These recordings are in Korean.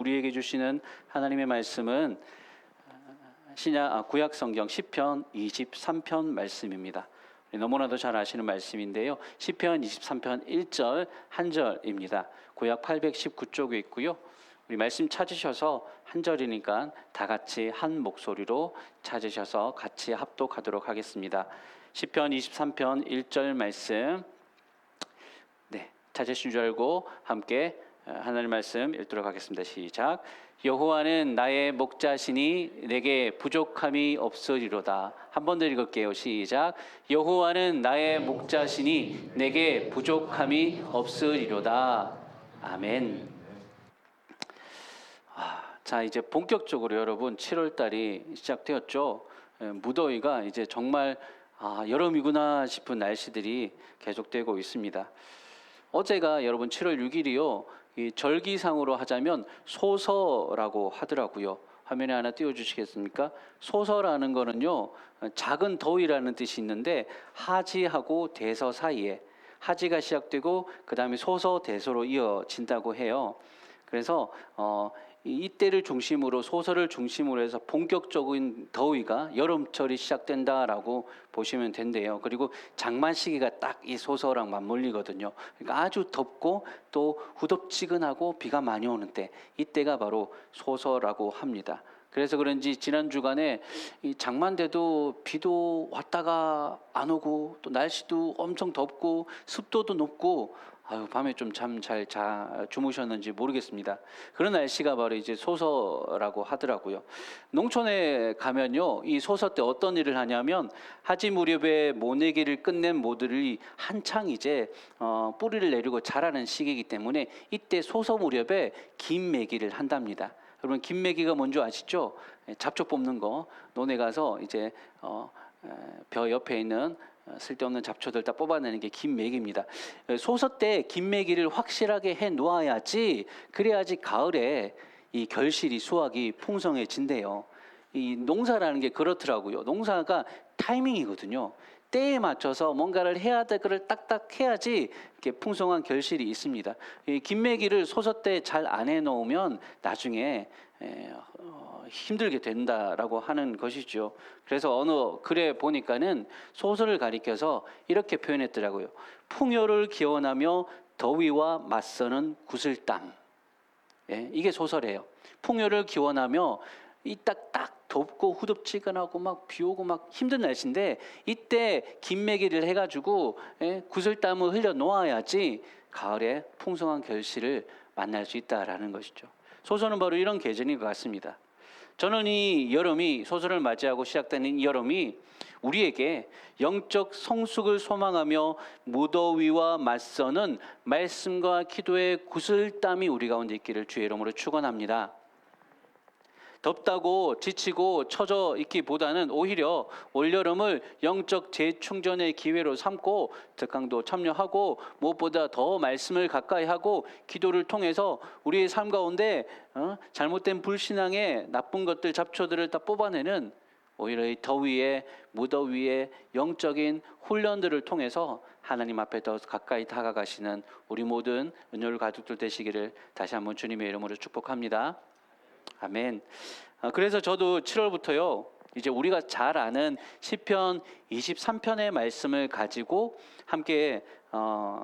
우리에게 주시는 하나님의 말씀은 구약 성경 시편 23편 말씀입니다. 너무나도 잘 아시는 말씀인데요. 시편 23편 1절 한 절입니다. 구약 819쪽에 있고요. 우리 말씀 찾으셔서 한 절이니까 다 같이 한 목소리로 찾으셔서 같이 합독하도록 하겠습니다. 시편 23편 1절 말씀, 찾으신 줄 알고 함께 하나님 말씀 읽도록 하겠습니다. 시작. 여호와는 나의 목자시니 내게 부족함이 없으리로다. 한 번 더 읽을게요. 시작. 여호와는 나의 목자시니 내게 부족함이 없으리로다. 아멘. 자, 이제 본격적으로 여러분 7월 달이 시작되었죠. 무더위가 이제 정말 여름이구나 싶은 날씨들이 계속되고 있습니다. 어제가 여러분 7월 6일이요. 이 절기상으로 하자면 소서라고 하더라고요. 화면에 하나 띄워주시겠습니까? 소서라는 거는요, 작은 더위라는 뜻이 있는데 하지하고 대서 사이에 하지가 시작되고 그 다음에 소서 대서로 이어진다고 해요. 그래서 이때를 중심으로 소서를 중심으로 해서 본격적인 더위가 여름철이 시작된다라고 보시면 된대요. 그리고 장마 시기가 딱 이 소서랑 맞물리거든요. 그러니까 아주 덥고 또 후덥지근하고 비가 많이 오는 때, 이때가 바로 소서라고 합니다. 그래서 그런지 지난 주간에 이 장마인데도 비도 왔다가 안 오고 또 날씨도 엄청 덥고 습도도 높고 밤에 좀 잠 잘 주무셨는지 모르겠습니다. 그런 날씨가 바로 이제 소서라고 하더라고요. 농촌에 가면요, 이 소서 때 어떤 일을 하냐면 하지 무렵에 모내기를 끝낸 모들이 한창 이제 뿌리를 내리고 자라는 시기이기 때문에 이때 소서 무렵에 김매기를 한답니다. 여러분 김매기가 뭔지 아시죠? 잡초 뽑는 거. 논에 가서 이제 벼 옆에 있는 쓸데없는 잡초들 다 뽑아내는 게 김매기입니다. 소서 때 김매기를 확실하게 해 놓아야지, 그래야지 가을에 이 결실이 수확이 풍성해진대요. 이 농사라는 게 그렇더라고요. 농사가 타이밍이거든요. 때에 맞춰서 뭔가를 해야 될 거를 딱딱 해야지 이렇게 풍성한 결실이 있습니다. 이 김매기를 소서 때 잘 안 해놓으면 나중에 힘들게 된다라고 하는 것이죠. 그래서 어느 글에 보니까는 소서를 가리켜서 이렇게 표현했더라고요. 풍요를 기원하며 더위와 맞서는 구슬땀. 이게 소설이에요. 풍요를 기원하며 이 딱 덥고 후덥지근하고 막 비 오고 막 힘든 날씨인데 이때 김매기를 해가지고 구슬땀을 흘려 놓아야지 가을에 풍성한 결실을 만날 수 있다라는 것이죠. 소설은 바로 이런 계절인 것 같습니다. 저는 이 여름이, 소설을 맞이하고 시작되는 이 여름이 우리에게 영적 성숙을 소망하며 무더위와 맞서는 말씀과 기도의 구슬땀이 우리 가운데 있기를 주의 이름으로 축원합니다. 덥다고 지치고 처져 있기보다는 오히려 올여름을 영적 재충전의 기회로 삼고 특강도 참여하고 무엇보다 더 말씀을 가까이 하고 기도를 통해서 우리의 삶 가운데 잘못된 불신앙의 나쁜 것들, 잡초들을 다 뽑아내는, 오히려 이 더위에, 무더위에 영적인 훈련들을 통해서 하나님 앞에 더 가까이 다가가시는 우리 모든 은혜를 가족들 되시기를 다시 한번 주님의 이름으로 축복합니다. 아멘. 그래서 저도 7월부터요, 이제 우리가 잘 아는 시편 23편의 말씀을 가지고 함께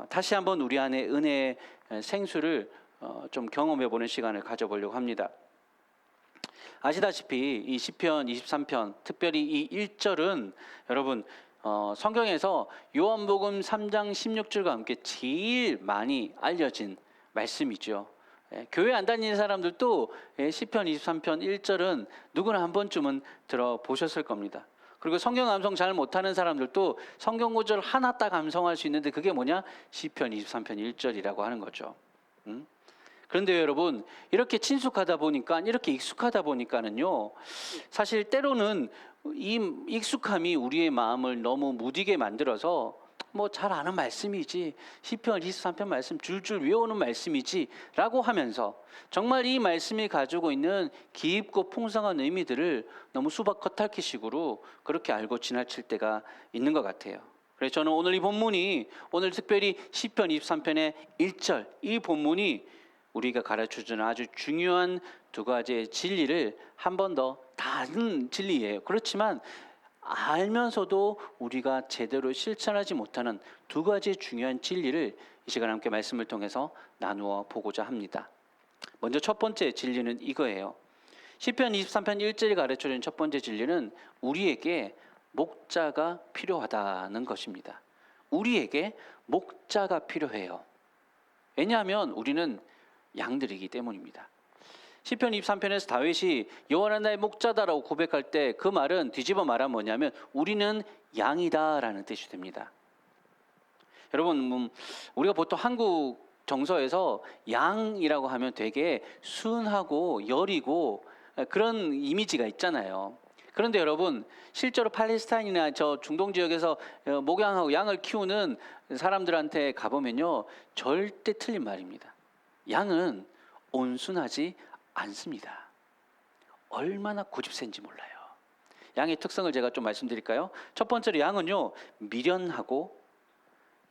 다시 한번 우리 안에 은혜의 생수를 좀 경험해보는 시간을 가져보려고 합니다. 아시다시피 이 시편 23편, 특별히 이 1절은 여러분 성경에서 요한복음 3장 16절과 함께 제일 많이 알려진 말씀이죠. 교회 안 다니는 사람들도 시편 23편 1절은 누구나 한 번쯤은 들어보셨을 겁니다. 그리고 성경 암송 잘 못하는 사람들도 성경 구절 하나 딱 암송할 수 있는데 그게 뭐냐? 시편 23편 1절이라고 하는 거죠. 그런데 여러분, 이렇게 친숙하다 보니까, 이렇게 익숙하다 보니까는요, 사실 때로는 이 익숙함이 우리의 마음을 너무 무디게 만들어서 뭐 잘 아는 말씀이지, 시편 23편 말씀 줄줄 외우는 말씀이지 라고 하면서 정말 이 말씀이 가지고 있는 깊고 풍성한 의미들을 너무 수박 겉핥기식으로 그렇게 알고 지나칠 때가 있는 것 같아요. 그래서 저는 오늘 이 본문이, 오늘 특별히 시편 23편의 1절, 이 본문이 우리가 가르쳐주는 아주 중요한 두 가지의 진리를 한 번 더 다른 진리예요. 그렇지만 알면서도 우리가 제대로 실천하지 못하는 두 가지의 중요한 진리를 이 시간 함께 말씀을 통해서 나누어 보고자 합니다. 먼저 첫 번째 진리는 이거예요. 시편 23편 1절이 가르쳐주는 첫 번째 진리는 우리에게 목자가 필요하다는 것입니다. 우리에게 목자가 필요해요. 왜냐하면 우리는 양들이기 때문입니다. 시편 23편에서 다윗이 여호와는 나의 목자다라고 고백할 때 그 말은 뒤집어 말하면 뭐냐면 우리는 양이다라는 뜻이 됩니다. 여러분, 우리가 보통 한국 정서에서 양이라고 하면 되게 순하고 여리고 그런 이미지가 있잖아요. 그런데 여러분, 실제로 팔레스타인이나 저 중동 지역에서 목양하고 양을 키우는 사람들한테 가보면요, 절대 틀린 말입니다. 양은 온순하지 않습니다. 얼마나 고집센지 몰라요. 양의 특성을 제가 좀 말씀드릴까요? 첫 번째로 양은요, 미련하고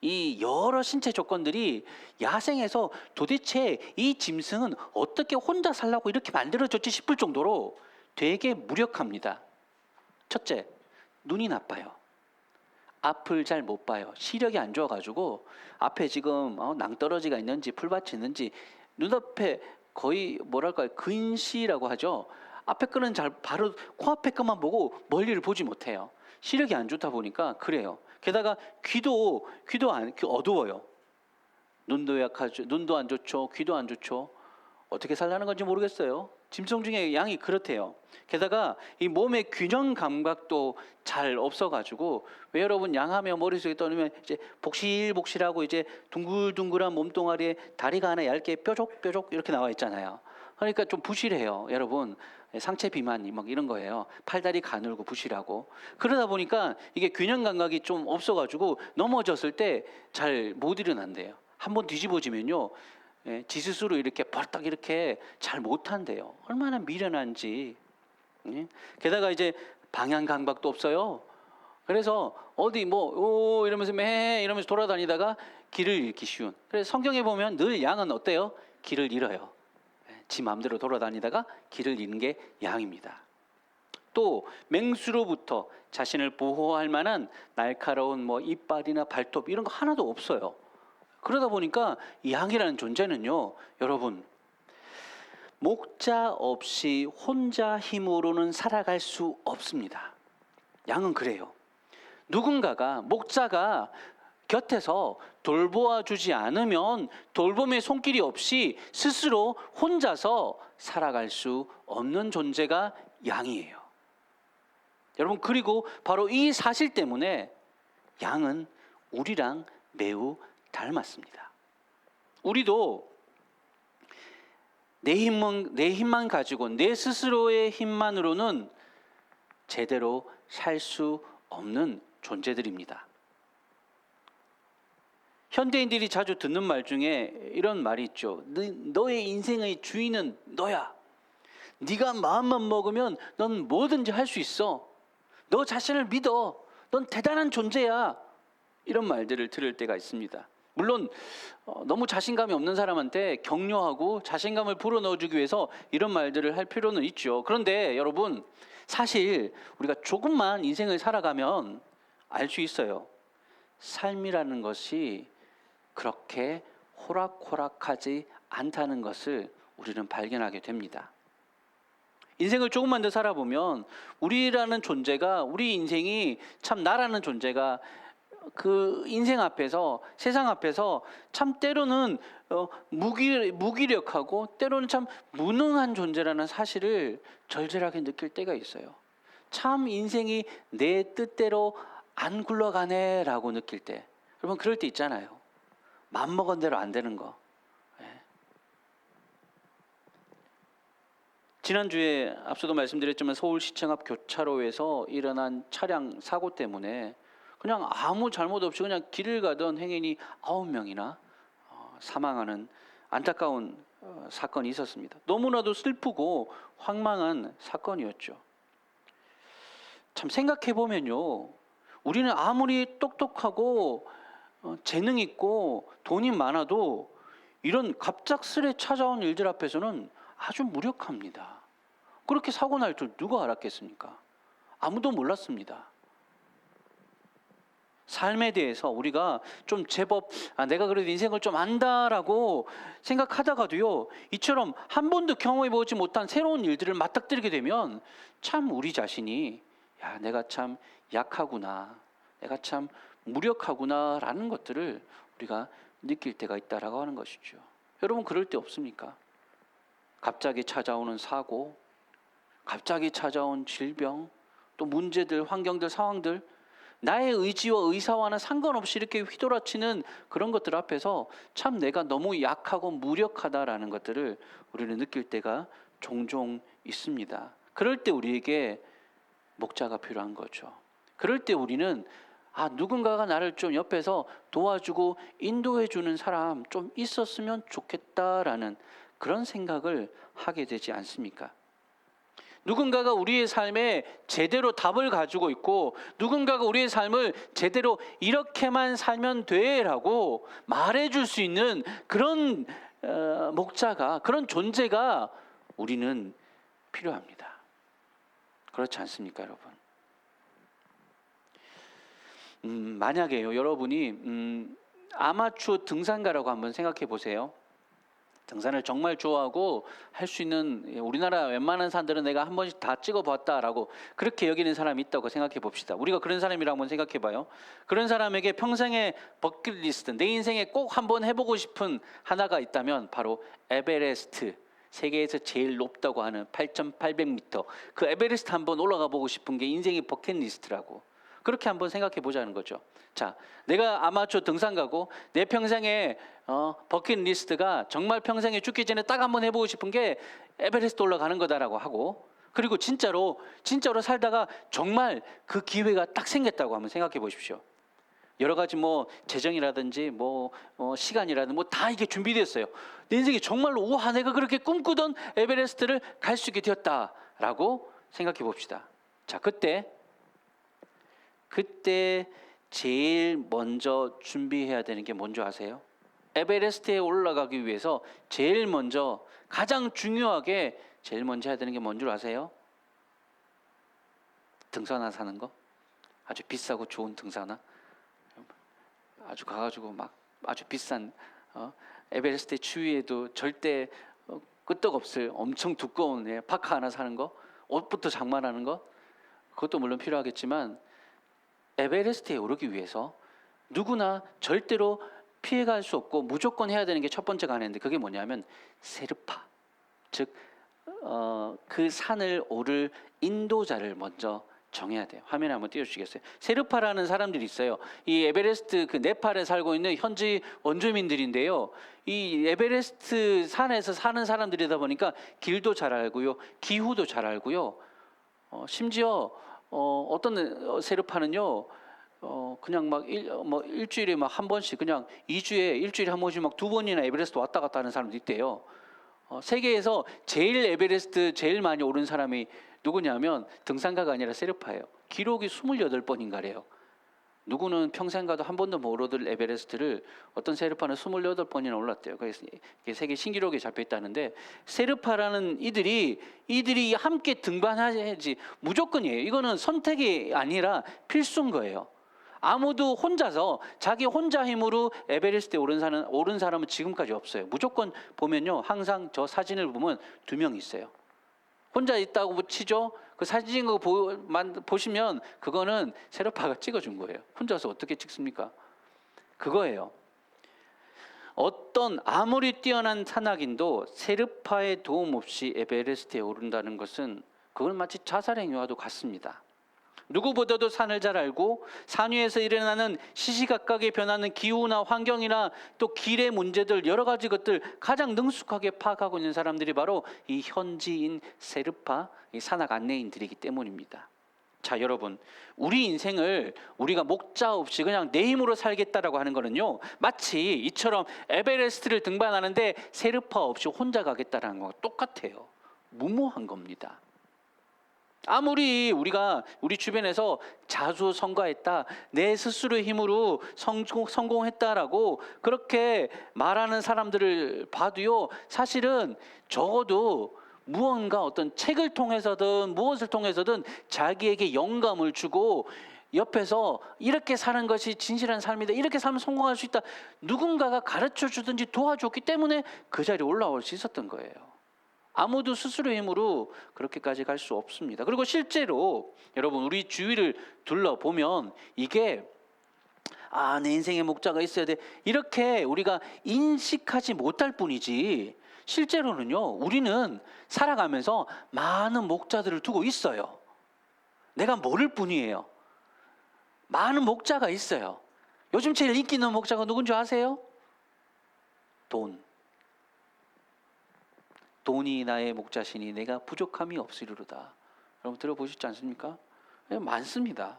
이 여러 신체 조건들이 야생에서 도대체 이 짐승은 어떻게 혼자 살라고 이렇게 만들어졌지 싶을 정도로 되게 무력합니다. 첫째, 눈이 나빠요. 앞을 잘 못 봐요. 시력이 안 좋아가지고 앞에 지금 낭떠러지가 있는지 풀밭이 있는지 눈앞에 거의 뭐랄까요, 근시라고 하죠. 앞에 거는 잘 바로 코앞에 것만 보고 멀리를 보지 못해요. 시력이 안 좋다 보니까 그래요. 게다가 귀도 어두워요. 눈도 약하죠. 눈도 안 좋죠. 귀도 안 좋죠. 어떻게 살라는 건지 모르겠어요. 짐승 중에 양이 그렇대요. 게다가 이 몸의 균형 감각도 잘 없어가지고, 왜 여러분 양하면 머릿속에 떠오르면 이제 복실복실하고 이제 둥글둥글한 몸뚱아리에 다리가 하나 얇게 뾰족뾰족 이렇게 나와 있잖아요. 그러니까 좀 부실해요. 여러분, 상체 비만이 막 이런 거예요. 팔다리 가늘고 부실하고. 그러다 보니까 이게 균형 감각이 좀 없어가지고 넘어졌을 때 잘 못 일어난대요. 한번 뒤집어지면요, 지 스스로 이렇게 벌떡 이렇게 잘 못한대요. 얼마나 미련한지. 게다가 이제 방향 감각도 없어요. 그래서 어디 이러면서 이러면서 돌아다니다가 길을 잃기 쉬운. 그래서 성경에 보면 늘 양은 어때요? 길을 잃어요. 지 마음대로 돌아다니다가 길을 잃는 게 양입니다. 또 맹수로부터 자신을 보호할 만한 날카로운 이빨이나 발톱 이런 거 하나도 없어요. 그러다 보니까 이 양이라는 존재는요, 여러분, 목자 없이 혼자 힘으로는 살아갈 수 없습니다. 양은 그래요. 누군가가, 목자가 곁에서 돌보아 주지 않으면 돌봄의 손길이 없이 스스로 혼자서 살아갈 수 없는 존재가 양이에요. 여러분, 그리고 바로 이 사실 때문에 양은 우리랑 매우 닮았습니다. 우리도 내 힘만 가지고 내 스스로의 힘만으로는 제대로 살 수 없는 존재들입니다. 현대인들이 자주 듣는 말 중에 이런 말이 있죠. 너의 인생의 주인은 너야. 네가 마음만 먹으면 넌 뭐든지 할 수 있어. 너 자신을 믿어. 넌 대단한 존재야. 이런 말들을 들을 때가 있습니다. 물론 너무 자신감이 없는 사람한테 격려하고 자신감을 불어넣어주기 위해서 이런 말들을 할 필요는 있죠. 그런데 여러분, 사실 우리가 조금만 인생을 살아가면 알 수 있어요. 삶이라는 것이 그렇게 호락호락하지 않다는 것을 우리는 발견하게 됩니다. 인생을 조금만 더 살아보면 우리라는 존재가, 우리 인생이 참 나라는 존재가 그 인생 앞에서, 세상 앞에서 참 때로는 무기력하고 때로는 참 무능한 존재라는 사실을 절절하게 느낄 때가 있어요. 참 인생이 내 뜻대로 안 굴러가네라고 느낄 때, 여러분 그럴 때 있잖아요. 맘먹은 대로 안 되는 거. 지난주에 앞서도 말씀드렸지만 서울시청 앞 교차로에서 일어난 차량 사고 때문에 그냥 아무 잘못 없이 그냥 길을 가던 행인이 9명이나 사망하는 안타까운 사건이 있었습니다. 너무나도 슬프고 황망한 사건이었죠. 참 생각해보면요, 우리는 아무리 똑똑하고 재능 있고 돈이 많아도 이런 갑작스레 찾아온 일들 앞에서는 아주 무력합니다. 그렇게 사고 날 줄 누가 알았겠습니까? 아무도 몰랐습니다. 삶에 대해서 우리가 좀 제법 내가 그래도 인생을 좀 안다라고 생각하다가도요, 이처럼 한 번도 경험해보지 못한 새로운 일들을 맞닥뜨리게 되면 참 우리 자신이 내가 참 약하구나, 내가 참 무력하구나 라는 것들을 우리가 느낄 때가 있다라고 하는 것이죠. 여러분, 그럴 때 없습니까? 갑자기 찾아오는 사고, 갑자기 찾아온 질병, 또 문제들, 환경들, 상황들, 나의 의지와 의사와는 상관없이 이렇게 휘몰아치는 그런 것들 앞에서 참 내가 너무 약하고 무력하다라는 것들을 우리는 느낄 때가 종종 있습니다. 그럴 때 우리에게 목자가 필요한 거죠. 그럴 때 우리는 누군가가 나를 좀 옆에서 도와주고 인도해 주는 사람 좀 있었으면 좋겠다라는 그런 생각을 하게 되지 않습니까? 누군가가 우리의 삶에 제대로 답을 가지고 있고, 누군가가 우리의 삶을 제대로 이렇게만 살면 돼라고 말해줄 수 있는 그런 목자가, 그런 존재가 우리는 필요합니다. 그렇지 않습니까, 여러분? 만약에요, 여러분이 아마추어 등산가라고 한번 생각해 보세요. 등산을 정말 좋아하고 할 수 있는, 우리나라 웬만한 산들은 내가 한 번씩 다 찍어봤다라고 그렇게 여기는 사람이 있다고 생각해 봅시다. 우리가 그런 사람이라고 한번 생각해 봐요. 그런 사람에게 평생의 버킷리스트, 내 인생에 꼭 한번 해보고 싶은 하나가 있다면 바로 에베레스트, 세계에서 제일 높다고 하는 8,800m, 그 에베레스트 한번 올라가 보고 싶은 게 인생의 버킷리스트라고, 그렇게 한번 생각해 보자는 거죠. 자, 내가 아마추어 등산가고 내 평생의 버킷리스트가 정말 평생에 죽기 전에 딱 한번 해보고 싶은 게 에베레스트 올라가는 거다라고 하고, 그리고 진짜로 살다가 정말 그 기회가 딱 생겼다고 한번 생각해 보십시오. 여러 가지 재정이라든지 시간이라든지 다 이게 준비됐어요. 내 인생이 정말로 우와, 내가 그렇게 꿈꾸던 에베레스트를 갈 수 있게 되었다라고 생각해 봅시다. 자, 그때 제일 먼저 준비해야 되는 게 뭔지 아세요? 에베레스트에 올라가기 위해서 제일 먼저, 가장 중요하게 제일 먼저 해야 되는 게 뭔지 아세요? 등산화 사는 거. 아주 비싸고 좋은 등산화, 아주 가가지고 아주 비싼 에베레스트 추위에도 절대 끄떡없을 엄청 두꺼운 파카 하나 사는 거, 옷부터 장만하는 거, 그것도 물론 필요하겠지만 에베레스트에 오르기 위해서 누구나 절대로 피해갈 수 없고 무조건 해야 되는 게 첫 번째가 하나인데, 그게 뭐냐면 세르파, 즉 그 산을 오를 인도자를 먼저 정해야 돼요. 화면에 한번 띄워주시겠어요? 세르파라는 사람들이 있어요. 이 에베레스트 네팔에 살고 있는 현지 원주민들인데요. 이 에베레스트 산에서 사는 사람들이다 보니까 길도 잘 알고요, 기후도 잘 알고요. 심지어 어떤 세르파는요, 그냥 일주일에 한 번씩, 그냥 2주에 일주일에 한 번씩 2번이나 에베레스트 왔다 갔다 하는 사람도 있대요. 세계에서 제일 에베레스트 제일 많이 오른 사람이 누구냐면 등산가가 아니라 세르파예요. 기록이 28번인가래요. 누구는 평생 가도 한 번도 못 오르던 에베레스트를 어떤 세르파는 28번이나 올랐대요. 그래서 이게 세계 신기록에 잡혀 있다는데, 세르파라는 이들이 함께 등반해야지 무조건이에요. 이거는 선택이 아니라 필수인 거예요. 아무도 혼자서 자기 혼자 힘으로 에베레스트에 오른 사람은 지금까지 없어요. 무조건 보면요, 항상 저 사진을 보면 2명 있어요. 혼자 있다고 치죠. 그 사진 보시면 그거는 세르파가 찍어준 거예요. 혼자서 어떻게 찍습니까? 그거예요. 어떤 아무리 뛰어난 산악인도 세르파의 도움 없이 에베레스트에 오른다는 것은, 그건 마치 자살행위와도 같습니다. 누구보다도 산을 잘 알고 산 위에서 일어나는 시시각각에 변하는 기후나 환경이나 또 길의 문제들, 여러 가지 것들 가장 능숙하게 파악하고 있는 사람들이 바로 이 현지인 세르파, 이 산악 안내인들이기 때문입니다. 자, 여러분, 우리 인생을 우리가 목자 없이 그냥 내 힘으로 살겠다라고 하는 거는요, 마치 이처럼 에베레스트를 등반하는데 세르파 없이 혼자 가겠다라는 거와 똑같아요. 무모한 겁니다. 아무리 우리 주변에서 자수성가했다, 내 스스로의 힘으로 성공했다라고 그렇게 말하는 사람들을 봐도요, 사실은 적어도 무언가 어떤 책을 통해서든 무엇을 통해서든 자기에게 영감을 주고 옆에서 이렇게 사는 것이 진실한 삶이다, 이렇게 살면 성공할 수 있다, 누군가가 가르쳐 주든지 도와줬기 때문에 그 자리에 올라올 수 있었던 거예요. 아무도 스스로의 힘으로 그렇게까지 갈 수 없습니다. 그리고 실제로 여러분, 우리 주위를 둘러보면 이게 내 인생의 목자가 있어야 돼, 이렇게 우리가 인식하지 못할 뿐이지, 실제로는요, 우리는 살아가면서 많은 목자들을 두고 있어요. 내가 모를 뿐이에요. 많은 목자가 있어요. 요즘 제일 인기 있는 목자가 누군지 아세요? 돈이 나의 목자시니 내가 부족함이 없으리로다. 여러분 들어보셨지 않습니까? 많습니다.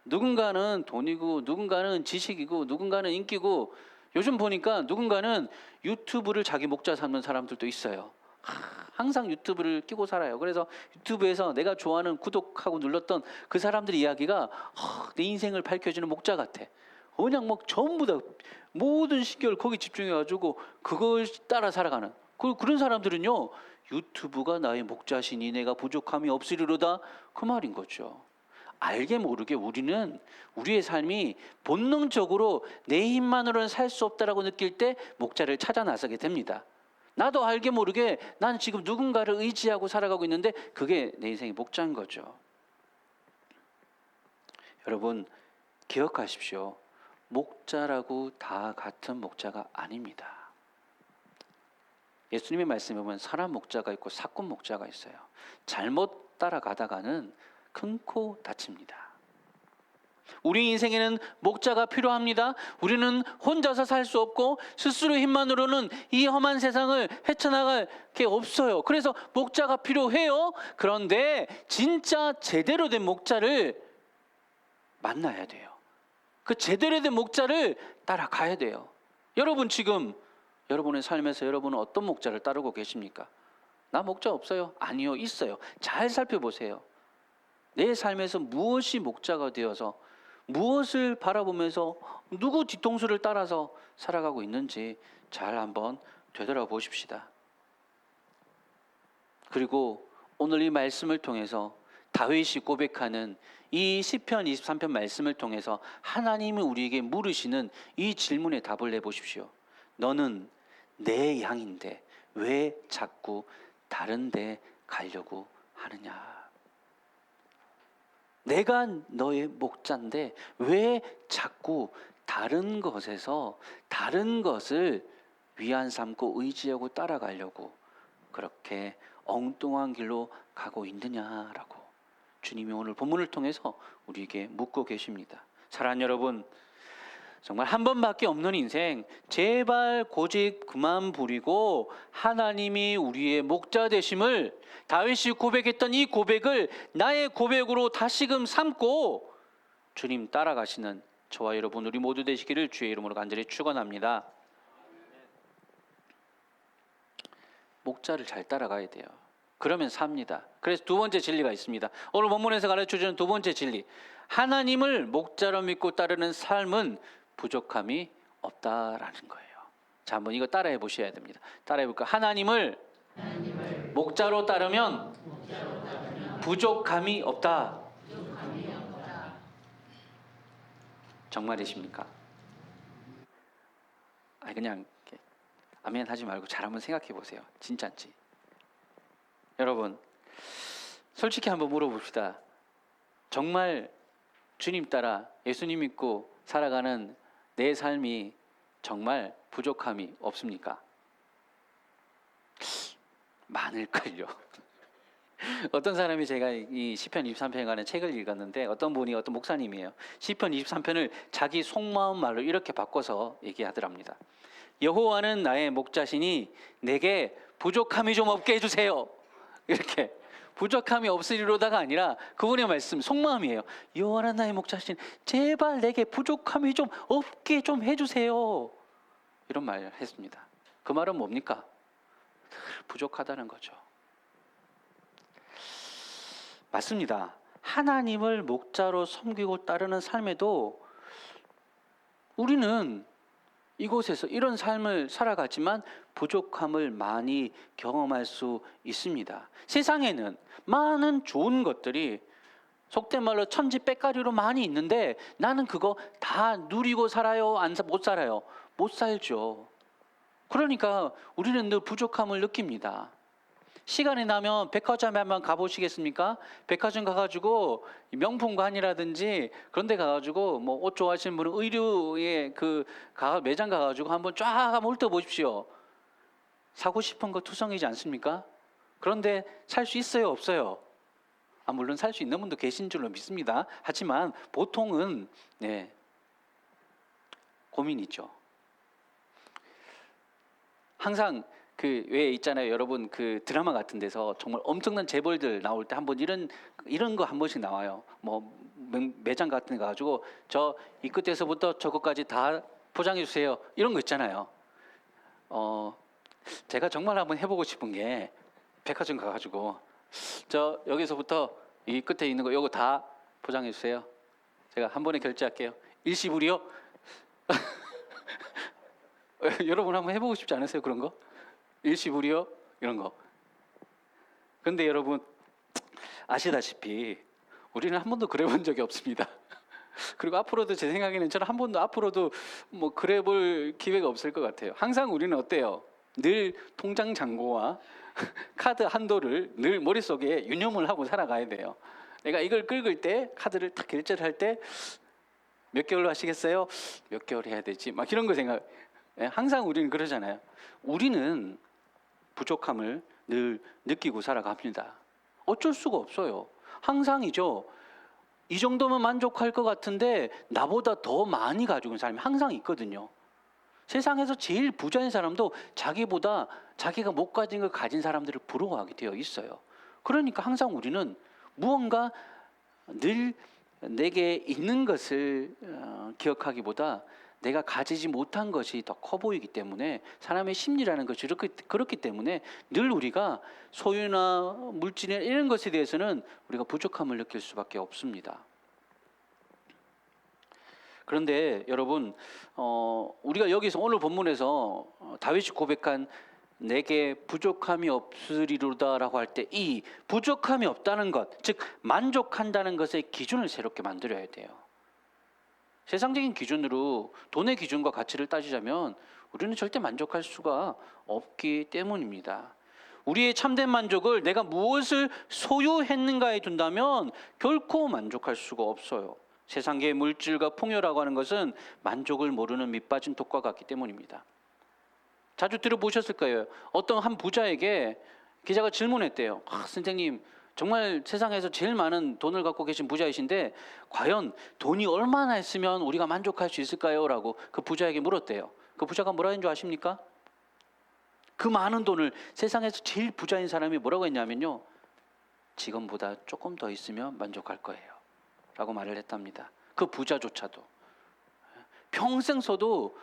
누군가는 돈이고, 누군가는 지식이고, 누군가는 인기고, 요즘 보니까 누군가는 유튜브를 자기 목자 삼는 사람들도 있어요. 항상 유튜브를 끼고 살아요. 그래서 유튜브에서 내가 좋아하는 구독하고 눌렀던 그 사람들의 이야기가 내 인생을 밝혀주는 목자 같아. 그냥 막 전부 다 모든 신경을 거기 집중해가지고 그걸 따라 살아가는 그런 사람들은요, 유튜브가 나의 목자시니 내가 부족함이 없으리로다, 그 말인 거죠. 알게 모르게 우리는 우리의 삶이 본능적으로 내 힘만으로는 살 수 없다라고 느낄 때 목자를 찾아 나서게 됩니다. 나도 알게 모르게 나는 지금 누군가를 의지하고 살아가고 있는데 그게 내 인생의 목자인 거죠. 여러분 기억하십시오. 목자라고 다 같은 목자가 아닙니다. 예수님의 말씀에 보면 사람 목자가 있고 사꾼 목자가 있어요. 잘못 따라가다가는 큰 코 다칩니다. 우리 인생에는 목자가 필요합니다. 우리는 혼자서 살 수 없고 스스로의 힘만으로는 이 험한 세상을 헤쳐나갈 게 없어요. 그래서 목자가 필요해요. 그런데 진짜 제대로 된 목자를 만나야 돼요. 그 제대로 된 목자를 따라가야 돼요. 여러분 지금 여러분의 삶에서 여러분은 어떤 목자를 따르고 계십니까? 나 목자 없어요? 아니요, 있어요. 잘 살펴보세요. 내 삶에서 무엇이 목자가 되어서 무엇을 바라보면서 누구 뒤통수를 따라서 살아가고 있는지 잘 한번 되돌아보십시다. 그리고 오늘 이 말씀을 통해서 다윗이 고백하는 이 시편 23편 말씀을 통해서 하나님이 우리에게 물으시는 이 질문에 답을 내보십시오. 너는 내 양인데 왜 자꾸 다른 데 가려고 하느냐? 내가 너의 목자인데 왜 자꾸 다른 것에서 다른 것을 위안 삼고 의지하고 따라가려고 그렇게 엉뚱한 길로 가고 있느냐라고 주님이 오늘 본문을 통해서 우리에게 묻고 계십니다. 사랑하는 여러분, 정말 한 번밖에 없는 인생, 제발 고집 그만 부리고 하나님이 우리의 목자 되심을, 다윗이 고백했던 이 고백을 나의 고백으로 다시금 삼고 주님 따라가시는 저와 여러분 우리 모두 되시기를 주의 이름으로 간절히 축원합니다. 목자를 잘 따라가야 돼요. 그러면 삽니다. 그래서 두 번째 진리가 있습니다. 오늘 본문에서 가르쳐주는 두 번째 진리, 하나님을 목자로 믿고 따르는 삶은 부족함이 없다라는 거예요. 자, 한번 이거 따라해 보셔야 됩니다. 따라해 볼까요? 하나님을 목자로 따르면 부족함이 없다. 정말이십니까? 그냥 아멘 하지 말고 잘 한번 생각해 보세요. 진짜인지. 여러분 솔직히 한번 물어봅시다. 정말 주님 따라 예수님 믿고 살아가는 내 삶이 정말 부족함이 없습니까? 많을걸요. 어떤 사람이, 제가 이 시편 23편에 관한 책을 읽었는데 어떤 분이, 어떤 목사님이에요, 시편 23편을 자기 속마음 말로 이렇게 바꿔서 얘기하더랍니다. 여호와는 나의 목자시니 내게 부족함이 좀 없게 해주세요. 이렇게 부족함이 없으리로다가 아니라 그분의 말씀 속마음이에요. 여호와는 나의 목자시니 제발 내게 부족함이 좀 없게 좀 해주세요. 이런 말을 했습니다. 그 말은 뭡니까? 부족하다는 거죠. 맞습니다. 하나님을 목자로 섬기고 따르는 삶에도 우리는 이곳에서 이런 삶을 살아가지만 부족함을 많이 경험할 수 있습니다. 세상에는 많은 좋은 것들이 속된 말로 천지백가리로 많이 있는데 나는 그거 다 누리고 살아요? 못 살아요? 못 살죠. 그러니까 우리는 늘 부족함을 느낍니다. 시간이 나면 백화점에 한번 가보시겠습니까? 백화점 가가지고 명품관이라든지 그런 데 가가지고 뭐 옷 좋아하시는 분은 의류의 그 매장 가가지고 한번 쫙 한번 훑어보십시오. 사고 싶은 거 투성이지 않습니까? 그런데 살 수 있어요? 없어요? 물론 살 수 있는 분도 계신 줄로 믿습니다. 하지만 보통은 고민이죠. 항상 그 왜 있잖아요, 여러분, 그 드라마 같은 데서 정말 엄청난 재벌들 나올 때 한번 이런 거 한 번씩 나와요. 뭐 매장 같은 데 가가지고 저 이 끝에서부터 저 끝까지 다 포장해 주세요. 이런 거 있잖아요. 제가 정말 한번 해보고 싶은 게 백화점 가가지고 저 여기서부터 이 끝에 있는 거 요거 다 포장해 주세요. 제가 한 번에 결제할게요. 일시불이요? 여러분 한번 해보고 싶지 않으세요? 그런 거? 일시불이요? 이런 거. 근데 여러분 아시다시피 우리는 한 번도 그래 본 적이 없습니다. 그리고 앞으로도 제 생각에는 저는 한 번도 앞으로도 뭐 그래 볼 기회가 없을 것 같아요. 항상 우리는 어때요? 늘 통장 잔고와 카드 한도를 늘 머릿속에 유념을 하고 살아가야 돼요. 내가 이걸 긁을 때 카드를 딱 결제를 할 때 몇 개월로 하시겠어요? 몇 개월 해야 되지? 막 이런 거 생각. 항상 우리는 그러잖아요. 우리는 부족함을 늘 느끼고 살아갑니다. 어쩔 수가 없어요. 항상이죠. 이 정도면 만족할 것 같은데 나보다 더 많이 가지고 있는 사람이 항상 있거든요. 세상에서 제일 부자인 사람도 자기보다 자기가 못 가진 걸 가진 사람들을 부러워하게 되어 있어요. 그러니까 항상 우리는 무언가 늘 내게 있는 것을 기억하기보다 내가 가지지 못한 것이 더 커 보이기 때문에 사람의 심리라는 것이 그렇기 때문에 늘 우리가 소유나 물질이나 이런 것에 대해서는 우리가 부족함을 느낄 수밖에 없습니다. 그런데 여러분 우리가 여기서 오늘 본문에서 다윗이 고백한 내게 부족함이 없으리로다라고 할 때 이 부족함이 없다는 것, 즉 만족한다는 것의 기준을 새롭게 만들어야 돼요. 세상적인 기준으로 돈의 기준과 가치를 따지자면 우리는 절대 만족할 수가 없기 때문입니다. 우리의 참된 만족을 내가 무엇을 소유했는가에 둔다면 결코 만족할 수가 없어요. 세상의 물질과 풍요라고 하는 것은 만족을 모르는 밑빠진 독과 같기 때문입니다. 자주 들어보셨을 거예요. 어떤 한 부자에게 기자가 질문했대요. 선생님, 정말 세상에서 제일 많은 돈을 갖고 계신 부자이신데 과연 돈이 얼마나 있으면 우리가 만족할 수 있을까요? 라고 그 부자에게 물었대요. 그 부자가 뭐라 했는 줄 아십니까? 그 많은 돈을 세상에서 제일 부자인 사람이 뭐라고 했냐면요, 지금보다 조금 더 있으면 만족할 거예요 라고 말을 했답니다. 그 부자조차도 평생 써도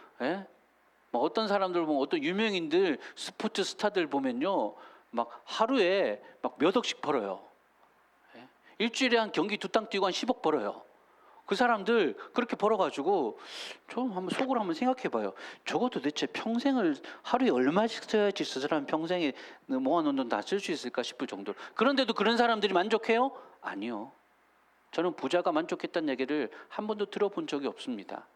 뭐 어떤 사람들 보면 어떤 유명인들 스포츠 스타들 보면요 막 하루에 막 몇 억씩 벌어요. 일주일에 한 경기 2땅 뛰고 한 10억 벌어요. 그 사람들 그렇게 벌어가지고 좀 한번 속으로 한번 생각해봐요. 저거 도대체 평생을 하루에 얼마씩 써야지 저 사람 평생에 모아놓은 돈 다 쓸 수 있을까 싶을 정도로. 그런데도 그런 사람들이 만족해요? 아니요. 저는 부자가 만족했다는 얘기를 한 번도 들어본 적이 없습니다.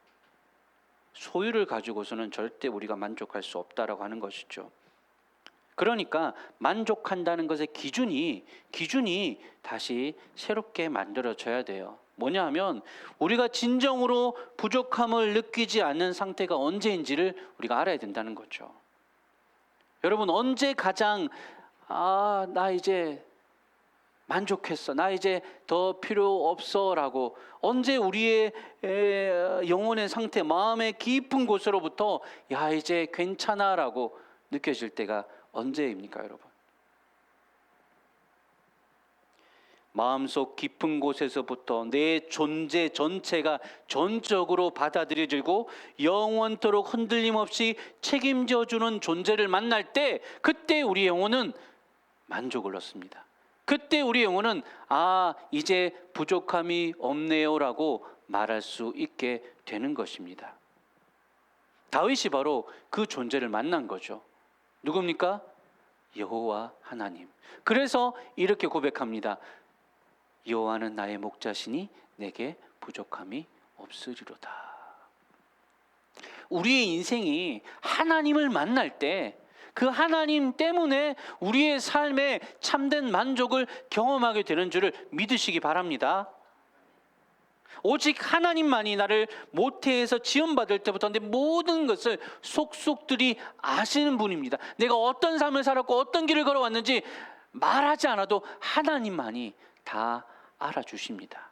소유를 가지고서는 절대 우리가 만족할 수 없다라고 하는 것이죠. 그러니까 만족한다는 것의 기준이 다시 새롭게 만들어져야 돼요. 뭐냐 하면 우리가 진정으로 부족함을 느끼지 않는 상태가 언제인지를 우리가 알아야 된다는 거죠. 여러분, 언제 가장 나 이제 만족했어, 나 이제 더 필요 없어 라고 언제 우리의 영혼의 상태, 마음의 깊은 곳으로부터 야 이제 괜찮아 라고 느껴질 때가 언제입니까, 여러분? 마음속 깊은 곳에서부터 내 존재 전체가 전적으로 받아들여지고 영원토록 흔들림 없이 책임져주는 존재를 만날 때 그때 우리 영혼은 만족을 얻습니다. 그때 우리 영혼은 이제 부족함이 없네요라고 말할 수 있게 되는 것입니다. 다윗이 바로 그 존재를 만난 거죠. 누굽니까? 여호와 하나님. 그래서 이렇게 고백합니다. 여호와는 나의 목자시니 내게 부족함이 없으리로다. 우리의 인생이 하나님을 만날 때 그 하나님 때문에 우리의 삶에 참된 만족을 경험하게 되는 줄을 믿으시기 바랍니다. 오직 하나님만이 나를 모태에서 지음받을 때부터 내 모든 것을 속속들이 아시는 분입니다. 내가 어떤 삶을 살았고 어떤 길을 걸어왔는지 말하지 않아도 하나님만이 다 알아주십니다.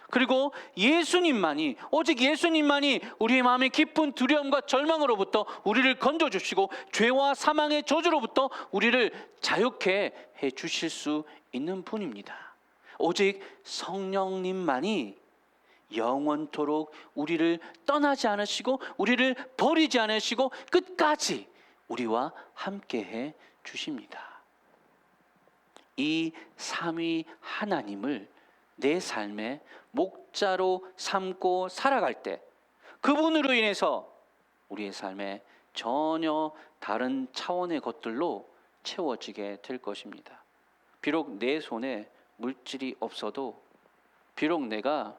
그리고 예수님만이, 오직 예수님만이 우리의 마음의 깊은 두려움과 절망으로부터 우리를 건져주시고 죄와 사망의 저주로부터 우리를 자유케 해주실 수 있는 분입니다. 오직 성령님만이 영원토록 우리를 떠나지 않으시고 우리를 버리지 않으시고 끝까지 우리와 함께해 주십니다. 이 삼위 하나님을 내 삶의 목자로 삼고 살아갈 때 그분으로 인해서 우리의 삶에 전혀 다른 차원의 것들로 채워지게 될 것입니다. 비록 내 손에 물질이 없어도, 비록 내가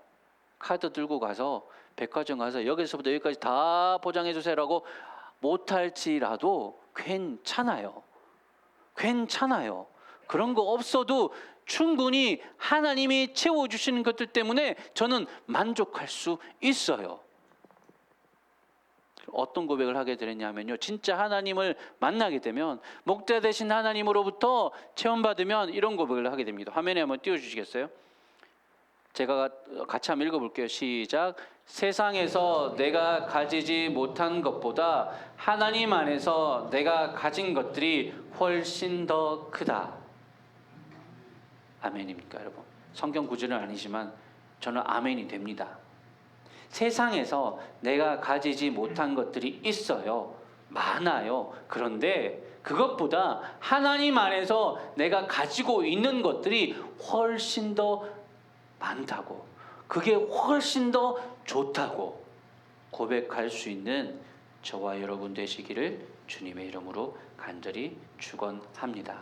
카드 들고 가서 백화점 가서 여기서부터 여기까지 다 보장해 주세요라고 못할지라도 괜찮아요. 그런 거 없어도 충분히 하나님이 채워주시는 것들 때문에 저는 만족할 수 있어요. 어떤 고백을 하게 되느냐면요, 진짜 하나님을 만나게 되면, 목자 되신 하나님으로부터 체험받으면 이런 고백을 하게 됩니다. 화면에 한번 띄워주시겠어요? 제가 같이 한번 읽어볼게요. 시작. 세상에서 내가 가지지 못한 것보다 하나님 안에서 내가 가진 것들이 훨씬 더 크다. 아멘입니까, 여러분? 성경 구절은 아니지만 저는 아멘이 됩니다. 세상에서 내가 가지지 못한 것들이 있어요. 많아요. 그런데 그것보다 하나님 안에서 내가 가지고 있는 것들이 훨씬 더 많다고, 그게 훨씬 더 좋다고 고백할 수 있는 저와 여러분 되시기를 주님의 이름으로 간절히 축원합니다.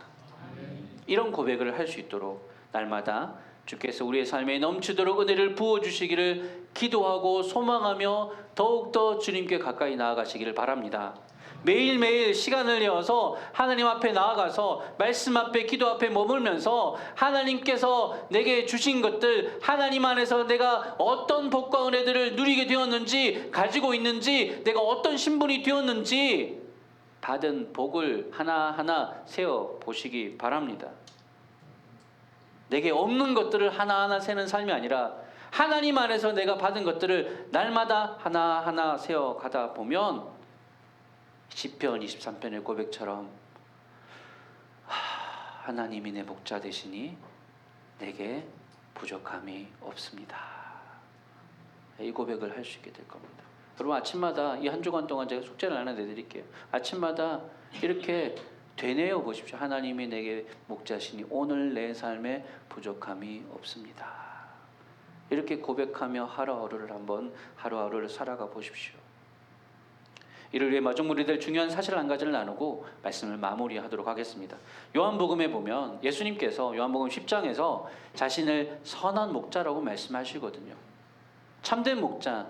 이런 고백을 할 수 있도록 날마다 주께서 우리의 삶에 넘치도록 은혜를 부어주시기를 기도하고 소망하며 더욱더 주님께 가까이 나아가시기를 바랍니다. 매일매일 시간을 내어서 하나님 앞에 나아가서 말씀 앞에, 기도 앞에 머물면서 하나님께서 내게 주신 것들, 하나님 안에서 내가 어떤 복과 은혜들을 누리게 되었는지, 가지고 있는지, 내가 어떤 신분이 되었는지 받은 복을 하나하나 세어 보시기 바랍니다. 내게 없는 것들을 하나하나 세는 삶이 아니라 하나님 안에서 내가 받은 것들을 날마다 하나하나 세어 가다 보면 시편 23편의 고백처럼 하나님이 내 목자 되시니 내게 부족함이 없습니다. 이 고백을 할 수 있게 될 겁니다. 여러분, 아침마다 이 한 주간 동안 제가 숙제를 하나 내드릴게요. 아침마다 이렇게 되뇌어 보십시오. 하나님이 내게 목자시니 오늘 내 삶에 부족함이 없습니다. 이렇게 고백하며 하루하루를 한번 하루하루를 살아가 보십시오. 이를 위해 마중물이 될 중요한 사실 한 가지를 나누고 말씀을 마무리하도록 하겠습니다. 요한복음에 보면 예수님께서 요한복음 10장에서 자신을 선한 목자라고 말씀하시거든요. 참된 목자,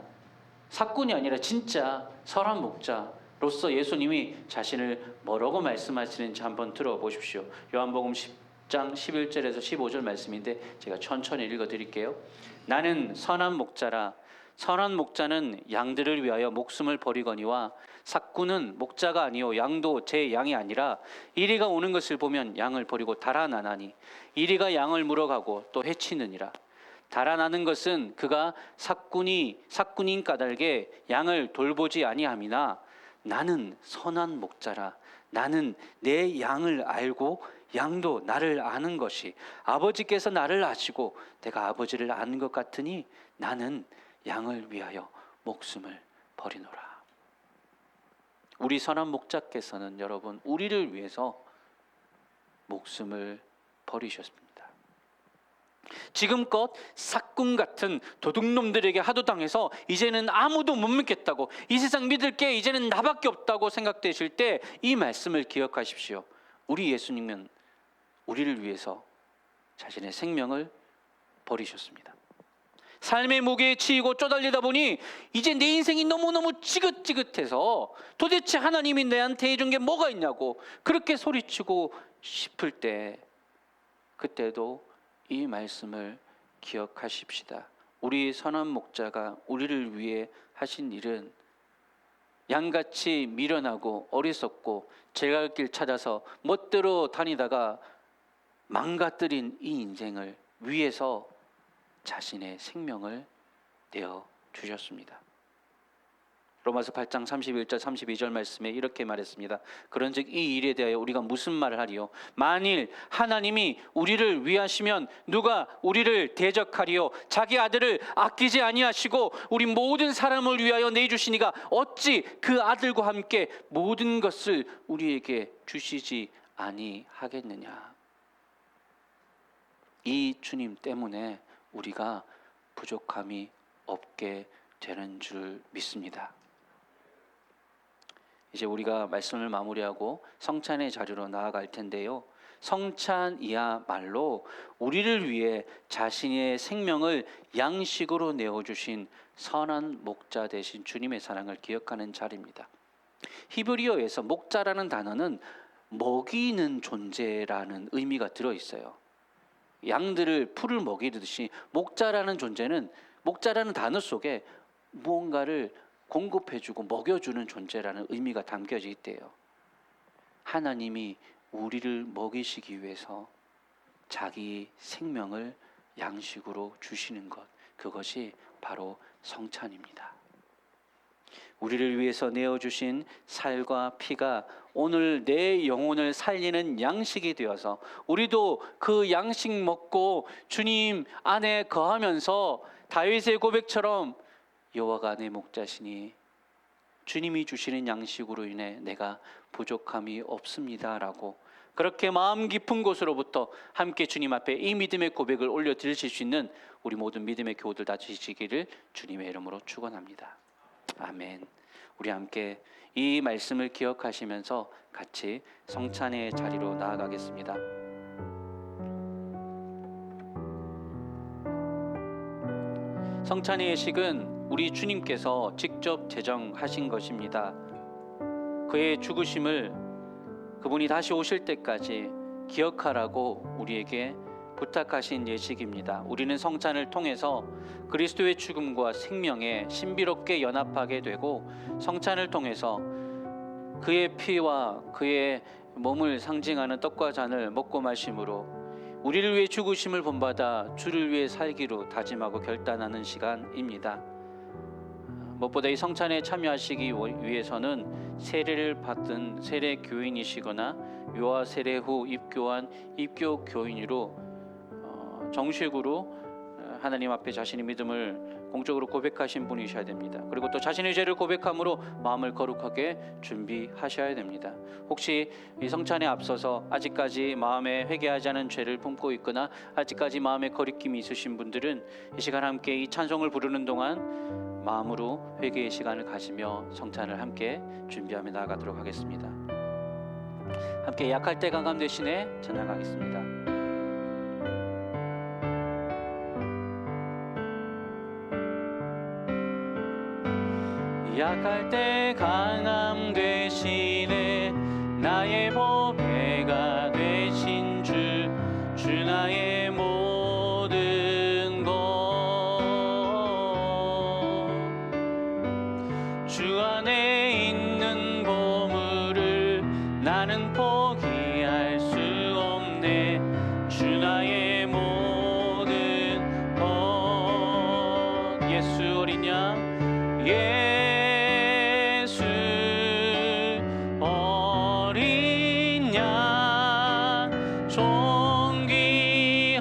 사꾼이 아니라 진짜 선한 목자로서 예수님이 자신을 뭐라고 말씀하시는지 한번 들어보십시오. 요한복음 10장 11절에서 15절 말씀인데 제가 천천히 읽어드릴게요. 나는 선한 목자라. 선한 목자는 양들을 위하여 목숨을 버리거니와 사꾼은 목자가 아니요 양도 제 양이 아니라 이리가 오는 것을 보면 양을 버리고 달아나나니 이리가 양을 물어가고 또 해치느니라. 달아나는 것은 그가 사꾼인 까닭에 양을 돌보지 아니함이나 나는 선한 목자라. 나는 내 양을 알고 양도 나를 아는 것이 아버지께서 나를 아시고 내가 아버지를 아는 것 같으니 나는 양을 위하여 목숨을 버리노라. 우리 선한 목자께서는 여러분 우리를 위해서 목숨을 버리셨습니다. 지금껏 삭군 같은 도둑놈들에게 하도 당해서 이제는 아무도 못 믿겠다고, 이 세상 믿을 게 이제는 나밖에 없다고 생각되실 때 이 말씀을 기억하십시오. 우리 예수님은 우리를 위해서 자신의 생명을 버리셨습니다. 삶의 무게에 치이고 쪼달리다 보니 이제 내 인생이 너무너무 지긋지긋해서 도대체 하나님이 내한테 해준 게 뭐가 있냐고 그렇게 소리치고 싶을 때, 그때도 이 말씀을 기억하십시다. 우리 선한 목자가 우리를 위해 하신 일은 양같이 미련하고 어리석고 제갈 길 찾아서 멋대로 다니다가 망가뜨린 이 인생을 위해서 자신의 생명을 내어 주셨습니다. 로마서 8장 31절 32절 말씀에 이렇게 말했습니다. 그런즉 이 일에 대하여 우리가 무슨 말을 하리요? 만일 하나님이 우리를 위하시면 누가 우리를 대적하리요? 자기 아들을 아끼지 아니하시고 우리 모든 사람을 위하여 내주시니가 어찌 그 아들과 함께 모든 것을 우리에게 주시지 아니하겠느냐. 이 주님 때문에 우리가 부족함이 없게 되는 줄 믿습니다. 이제 우리가 말씀을 마무리하고 성찬의 자리로 나아갈 텐데요, 성찬이야말로 우리를 위해 자신의 생명을 양식으로 내어주신 선한 목자 되신 주님의 사랑을 기억하는 자리입니다. 히브리어에서 목자라는 단어는 먹이는 존재라는 의미가 들어있어요. 양들을 풀을 먹이듯이 목자라는 존재는, 목자라는 단어 속에 무언가를 공급해주고 먹여주는 존재라는 의미가 담겨져 있대요. 하나님이 우리를 먹이시기 위해서 자기 생명을 양식으로 주시는 것, 그것이 바로 성찬입니다. 우리를 위해서 내어주신 살과 피가 오늘 내 영혼을 살리는 양식이 되어서 우리도 그 양식 먹고 주님 안에 거하면서 다윗의 고백처럼 여호와가 내 목자시니 주님이 주시는 양식으로 인해 내가 부족함이 없습니다라고, 그렇게 마음 깊은 곳으로부터 함께 주님 앞에 이 믿음의 고백을 올려드리실 수 있는 우리 모든 믿음의 교우들 다 되시기를 주님의 이름으로 축원합니다. 아멘. 우리 함께 이 말씀을 기억하시면서 같이 성찬의 자리로 나아가겠습니다. 성찬의 예식은 우리 주님께서 직접 제정하신 것입니다. 그의 죽으심을, 그분이 다시 오실 때까지 기억하라고 우리에게 부탁하신 예식입니다. 우리는 성찬을 통해서 그리스도의 죽음과 생명에 신비롭게 연합하게 되고, 성찬을 통해서 그의 피와 그의 몸을 상징하는 떡과 잔을 먹고 마심으로 우리를 위해 죽으심을 본받아 주를 위해 살기로 다짐하고 결단하는 시간입니다. 무엇보다 이 성찬에 참여하시기 위해서는 세례를 받은 세례 교인이시거나 유아 세례 후 입교한 입교 교인으로 정식으로 하나님 앞에 자신의 믿음을 공적으로 고백하신 분이셔야 됩니다. 그리고 또 자신의 죄를 고백함으로 마음을 거룩하게 준비하셔야 됩니다. 혹시 이 성찬에 앞서서 아직까지 마음에 회개하지 않은 죄를 품고 있거나 아직까지 마음에 거리낌이 있으신 분들은 이 시간 함께 이 찬송을 부르는 동안 마음으로 회개의 시간을 가지며 성찬을 함께 준비하며 나아가도록 하겠습니다. 함께 약할 때 강함 대신에 찬양하겠습니다. 약할 때 강함 되시네 나의 보배가 되신 주 나의 모든 것 주 안에 있는 보물을 나는 포기할 수 없네 주 나의 모든 것 예수 어린 양 어린 양 존귀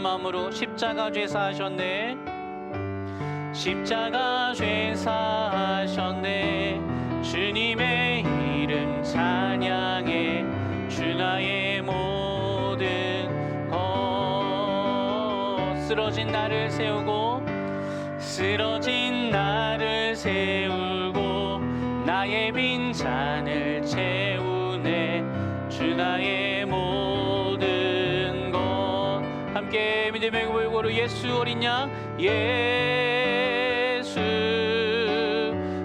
마음으로 십자가 죄사하셨네, 십자가 죄사하셨네. 주님의 이름 찬양해, 주 나의 모든 것. 쓰러진 나를 세우고, 쓰러진 나를 세우고, 나의 빈잔을 채우네, 주 나의 모든 것. 함께 믿음의 고백으로 예수 어린 양, 예수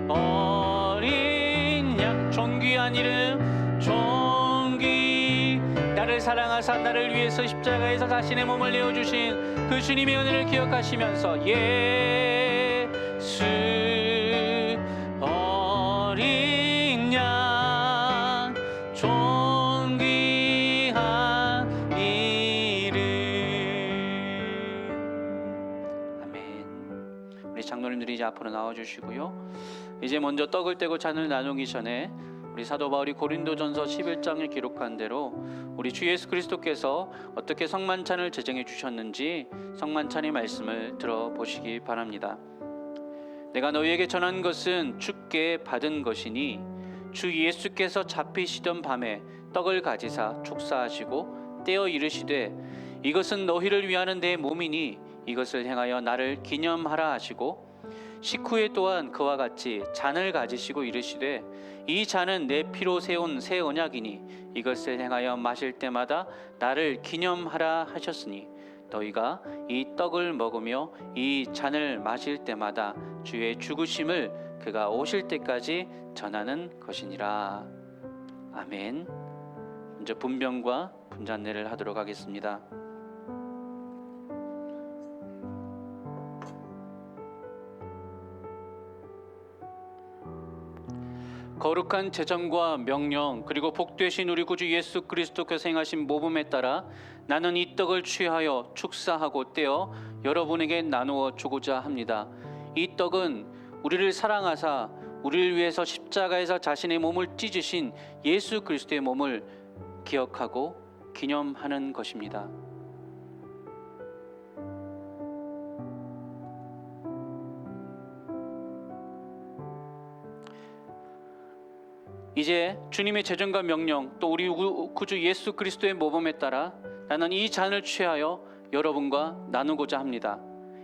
어린 양, 존귀한 이름, 존귀. 나를 사랑하사 나를 위해서 십자가에서 자신의 몸을 내어주신 그 주님의 은혜를 기억하시면서 예수 어린 양, 존귀한 이름. 아멘. 우리 장로님들이 이제 앞으로 나와주시고요. 이제 먼저 떡을 떼고 잔을 나누기 전에 우리 사도 바울이 고린도전서 11장에 기록한 대로 우리 주 예수 그리스도께서 어떻게 성만찬을 제정해 주셨는지 성만찬의 말씀을 들어보시기 바랍니다. 내가 너희에게 전한 것은 주께 받은 것이니 주 예수께서 잡히시던 밤에 떡을 가지사 축사하시고 떼어 이르시되 이것은 너희를 위하는 내 몸이니 이것을 행하여 나를 기념하라 하시고, 식후에 또한 그와 같이 잔을 가지시고 이르시되 이 잔은 내 피로 세운 새 언약이니 이것을 행하여 마실 때마다 나를 기념하라 하셨으니 너희가 이 떡을 먹으며 이 잔을 마실 때마다 주의 죽으심을 그가 오실 때까지 전하는 것이니라. 아멘. 먼저 분병과 분잔례를 하도록 하겠습니다. 거룩한 제정과 명령 그리고 복되신 우리 구주 예수 그리스도께서 행하신 모범에 따라 나는 이 떡을 취하여 축사하고 떼어 여러분에게 나누어 주고자 합니다. 이 떡은 우리를 사랑하사 우리를 위해서 십자가에서 자신의 몸을 찢으신 예수 그리스도의 몸을 기억하고 기념하는 것입니다. 이제 주님의 제정과 명령 또 우리 구주 예수 그리스도의 모범에 따라 나는 이 잔을 취하여 여러분과 나누고자 합니다.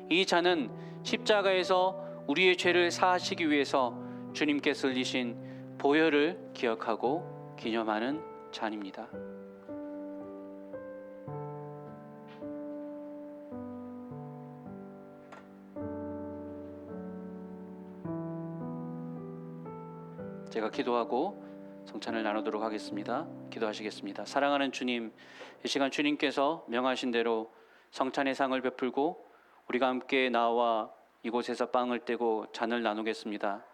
이 잔은 십자가에서 우리의 죄를 사하시기 위해서 주님께서 흘리신 보혈을 기억하고 기념하는 잔입니다. 제가 기도하고 성찬을 나누도록 하겠습니다. 기도하시겠습니다. 사랑하는 주님, 이 시간 주님께서 명하신 대로 성찬의 상을 베풀고 우리가 함께 나와 이곳에서 빵을 떼고 잔을 나누겠습니다.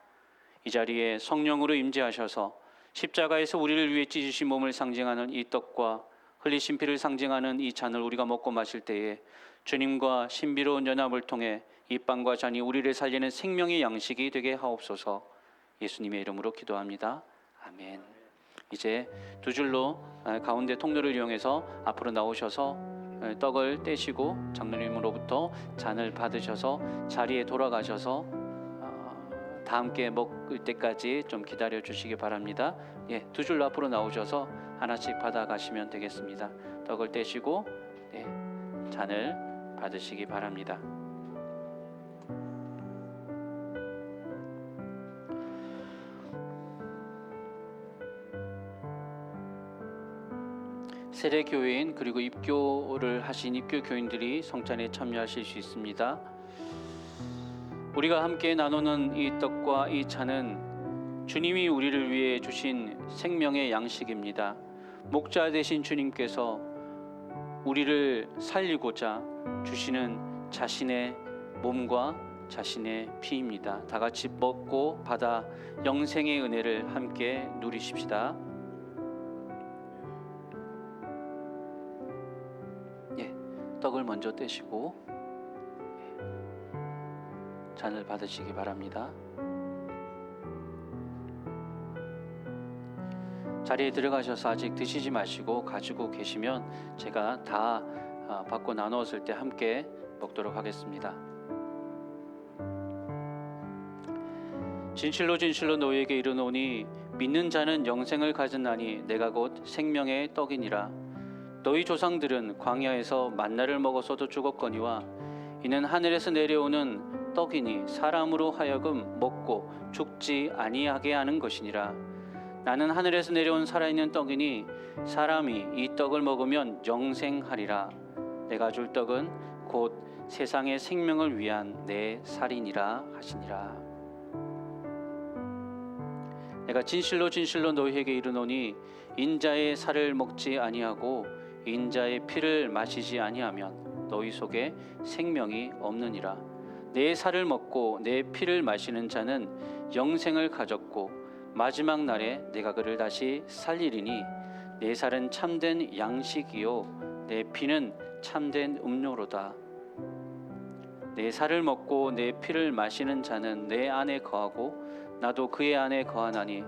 이 자리에 성령으로 임재하셔서 십자가에서 우리를 위해 찢으신 몸을 상징하는 이 떡과 흘리신 피를 상징하는 이 잔을 우리가 먹고 마실 때에 주님과 신비로운 연합을 통해 이 빵과 잔이 우리를 살리는 생명의 양식이 되게 하옵소서. 예수님의 이름으로 기도합니다. 아멘. 이제 두 줄로 가운데 통로를 이용해서 앞으로 나오셔서 떡을 떼시고 장로님으로부터 잔을 받으셔서 자리에 돌아가셔서 다 함께 먹을 때까지 좀 기다려 주시기 바랍니다. 예, 두 줄로 앞으로 나오셔서 하나씩 받아가시면 되겠습니다. 떡을 떼시고 잔을 받으시기 바랍니다. 세례교인 그리고 입교를 하신 입교 교인들이 성찬에 참여하실 수 있습니다. 우리가 함께 나누는 이 떡과 이 잔은 주님이 우리를 위해 주신 생명의 양식입니다. 목자 되신 주님께서 우리를 살리고자 주시는 자신의 몸과 자신의 피입니다. 다 같이 먹고 받아 영생의 은혜를 함께 누리십시다. 떡을 먼저 떼시고 잔을 받으시기 바랍니다. 자리에 들어가셔서 아직 드시지 마시고 가지고 계시면 제가 다 받고 나누었을 때 함께 먹도록 하겠습니다. 진실로 진실로 너희에게 이르노니 믿는 자는 영생을 가졌나니 내가 곧 생명의 떡이니라. 너희 조상들은 광야에서 만나를 먹어서도 죽었거니와 이는 하늘에서 내려오는 떡이니 사람으로 하여금 먹고 죽지 아니하게 하는 것이니라. 나는 하늘에서 내려온 살아있는 떡이니 사람이 이 떡을 먹으면 영생하리라. 내가 줄 떡은 곧 세상의 생명을 위한 내 살이니라 하시니라. 내가 진실로 진실로 너희에게 이르노니 인자의 살을 먹지 아니하고 인자의 피를 마시지 아니하면 너희 속에 생명이 없느니라. 내 살을 먹고 내 피를 마시는 자는 영생을 가졌고 마지막 날에 내가 그를 다시 살리리니 내 살은 참된 양식이요 내 피는 참된 음료로다. 내 살을 먹고 내 피를 마시는 자는 내 안에 거하고 나도 그의 안에 거하나니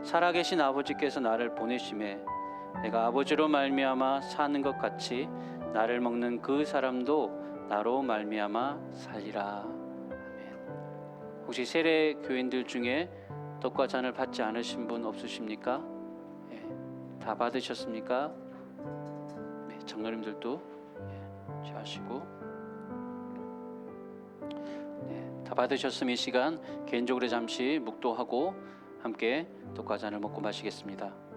살아계신 아버지께서 나를 보내심에 내가 아버지로 말미암아 사는 것 같이 나를 먹는 그 사람도 나로 말미암아 살리라. 아멘. 혹시 세례 교인들 중에 떡과 잔을 받지 않으신 분 없으십니까? 예, 다 받으셨습니까? 네, 장로님들도 취하시고 다 받으셨으면 이 시간 개인적으로 잠시 묵도하고 함께 떡과 잔을 먹고 마시겠습니다.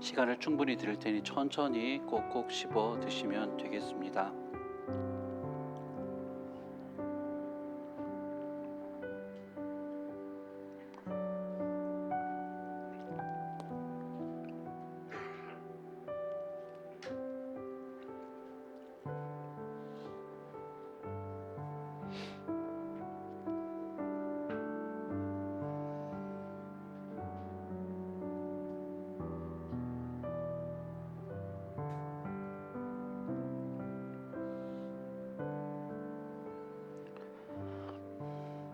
시간을 충분히 드릴 테니 천천히 꼭꼭 씹어 드시면 되겠습니다.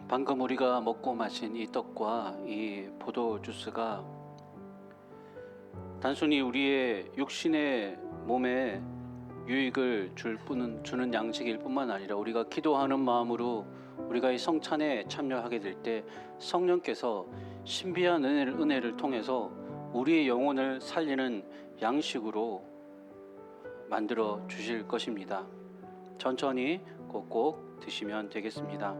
방금 우리가 먹고 마신 이 떡과 이 포도 주스가 단순히 우리의 육신의 몸에 유익을 주는 양식일 뿐만 아니라 우리가 기도하는 마음으로 우리가 이 성찬에 참여하게 될 때 성령께서 신비한 은혜를 통해서 우리의 영혼을 살리는 양식으로 만들어 주실 것입니다. 천천히 꼭꼭 드시면 되겠습니다.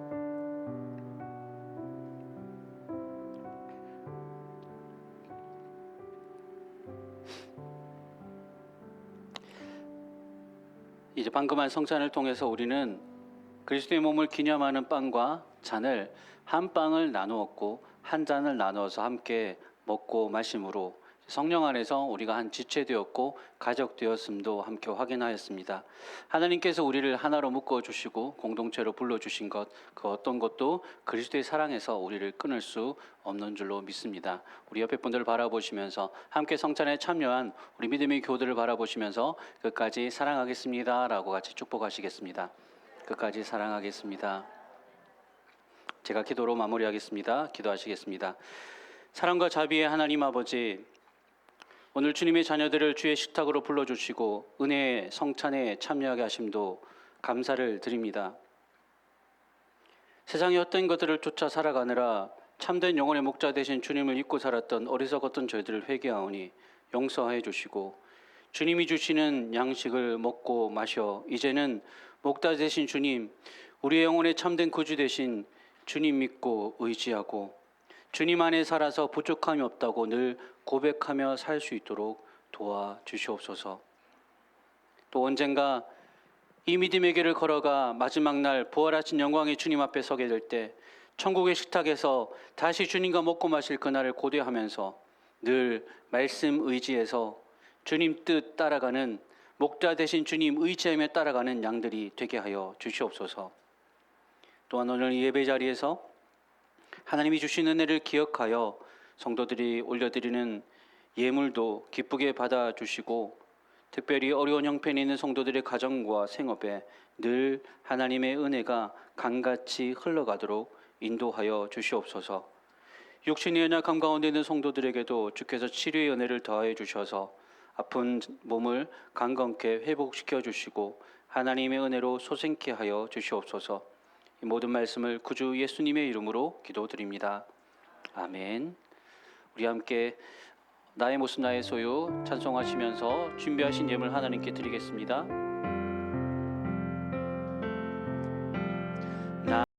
이제 방금 한 성찬을 통해서 우리는 그리스도의 몸을 기념하는 빵과 잔을 한 빵을 나누었고 한 잔을 나누어서 함께 먹고 마심으로 성령 안에서 우리가 한 지체되었고 가족되었음도 함께 확인하였습니다. 하나님께서 우리를 하나로 묶어주시고 공동체로 불러주신 것, 그 어떤 것도 그리스도의 사랑에서 우리를 끊을 수 없는 줄로 믿습니다. 우리 옆에 분들을 바라보시면서 함께 성찬에 참여한 우리 믿음의 교우들을 바라보시면서 끝까지 사랑하겠습니다 라고 같이 축복하시겠습니다. 끝까지 사랑하겠습니다. 제가 기도로 마무리하겠습니다. 기도하시겠습니다. 사랑과 자비의 하나님 아버지, 오늘 주님의 자녀들을 주의 식탁으로 불러주시고 은혜의 성찬에 참여하게 하심도 감사를 드립니다. 세상의 어떤 것들을 쫓아 살아가느라 참된 영혼의 목자 되신 주님을 잊고 살았던 어리석었던 저희들을 회개하오니 용서해 주시고 주님이 주시는 양식을 먹고 마셔 이제는 목자 되신 주님, 우리의 영혼의 참된 구주 되신 주님 믿고 의지하고 주님 안에 살아서 부족함이 없다고 늘 고백하며 살 수 있도록 도와주시옵소서. 또 언젠가 이 믿음의 길을 걸어가 마지막 날 부활하신 영광의 주님 앞에 서게 될 때 천국의 식탁에서 다시 주님과 먹고 마실 그날을 고대하면서 늘 말씀 의지해서 주님 뜻 따라가는, 목자 되신 주님 의지하며 따라가는 양들이 되게 하여 주시옵소서. 또한 오늘 이 예배 자리에서 하나님이 주신 은혜를 기억하여 성도들이 올려드리는 예물도 기쁘게 받아주시고, 특별히 어려운 형편에 있는 성도들의 가정과 생업에 늘 하나님의 은혜가 강같이 흘러가도록 인도하여 주시옵소서. 육신의 연약함 가운데 있는 성도들에게도 주께서 치료의 은혜를 더하여 주셔서 아픈 몸을 강건케 회복시켜 주시고 하나님의 은혜로 소생케 하여 주시옵소서. 이 모든 말씀을 구주 예수님의 이름으로 기도드립니다. 아멘. 우리 함께 나의 모습 나의 소유 찬송하시면서 준비하신 예물 하나님께 드리겠습니다.